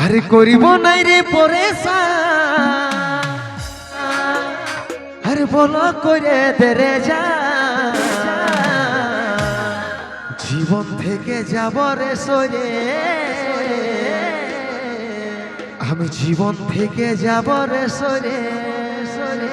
আরে করিব নাই রে পরেশান, আরে বলো করে দেরে যা, জীবন থেকে যাব রে সরে, আমি জীবন থেকে যাব রে সরে সরে।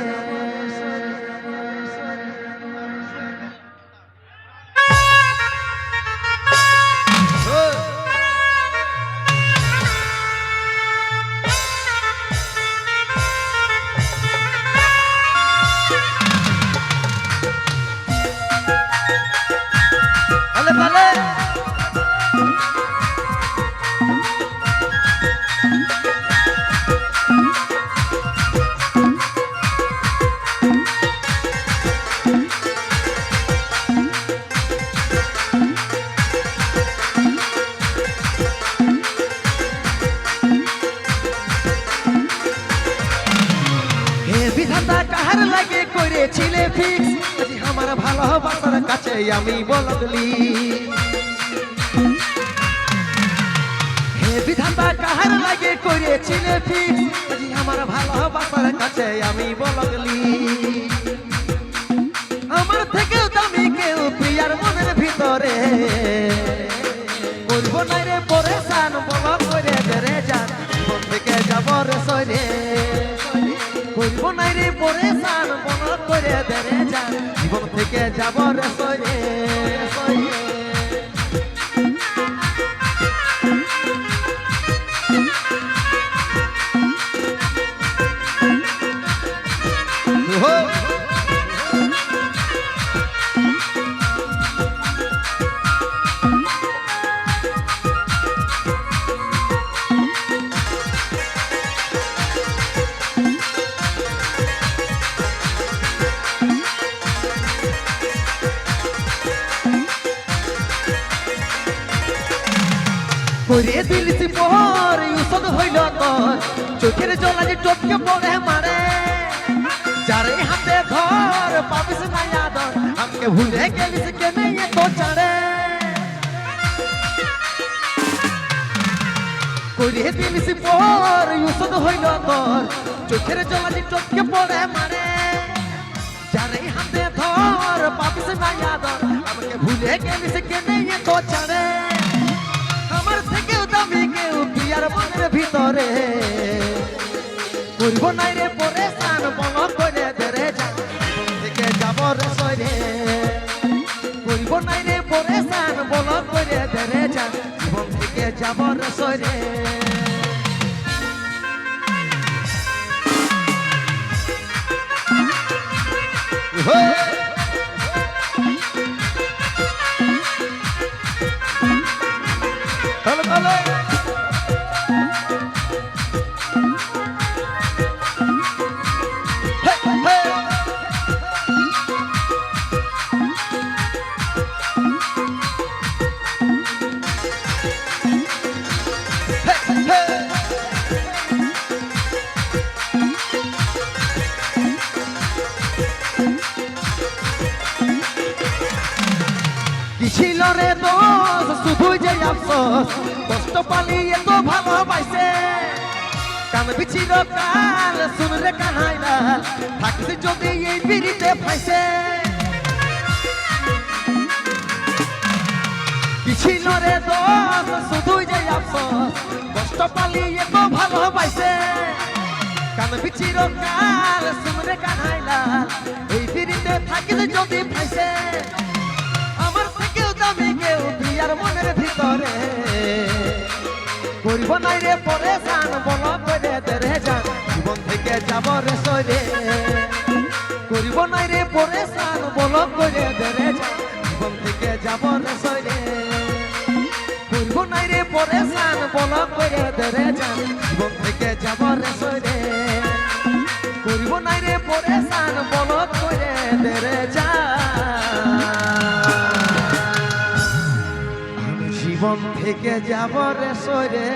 বিধাতা কাহার লাগে করেছিলে ফিক্স, আজি আমার ভালোবাসার কাছে আমি বললি। হে বিধাতা কাহার লাগে করেছিলে ফিক্স, আজি আমার ভালোবাসার কাছে আমি বললি। আমার থেকেও দামি কেউ প্রিয়ার মনের ভিতরে, করব নাই রে পরেশান, বল করে দেরে যান, জীবন থেকে যাব রে সরে। করব নাই রে পরেশান, বল করে দেরে যান, জীবন থেকে যাব রে সরে সরে। করে দিলিস পর ইউসদ হইল তোর, চোখের জল যে টপকে পড়ে মারে, যারে হাতে ধর পাবিস না আদর, আমাকে ভুলে গেলিস কেনে তো চারে। করে দিলিস পর ইউসদ হইল তোর, চোখের জল যে টপকে পড়ে মারে, যারে হাতে ধর পাবিস না আদর, আমাকে ভুলে গেলিস কেনে তো চারে। আমার থেকেও দামি কেউ প্রিয়ার মনের ভিতরে, করব নাই রে পরেশান, বল করে দেরে যান, জীবন থেকে যাব রে সরে। করব নাই রে পরেশান, বল করে দেরে যান, জীবন থেকে যাব রে সরে। ছিল রে দোষ শুধু যে আফসোস, কষ্ট পালিয়ে তো ভালোবাসে, কানবি ছিল কাল শুনলে কানাই লাল, থাকছে যদি এই বিড়িতে ফাইসে। কি ছিল রে দোষ শুধু যে আফসোস, কষ্ট পালিয়ে তো ভালোবাসে, কানবি ছিল কাল শুনলে কানাই লাল, এই বিড়িতে থাকছে যদি ফাইসে। আমার থেকেও দামি কেউ প্রিয়ার মনের ভিতরে, করব নাই রে পরেশান, বল করে দেরে যান, জীবন থেকে যাব রে সরে। করব নাই রে পরেশান, বল করে দেরে যান, জীবন থেকে যাব রে সরে। করব নাই রে পরেশান, বল করে দেরে যান, জীবন থেকে যাব রে সরে। করব নাই রে পরেশান, বল করে দেরে যান, জীবন থেকে যাব রে সরে।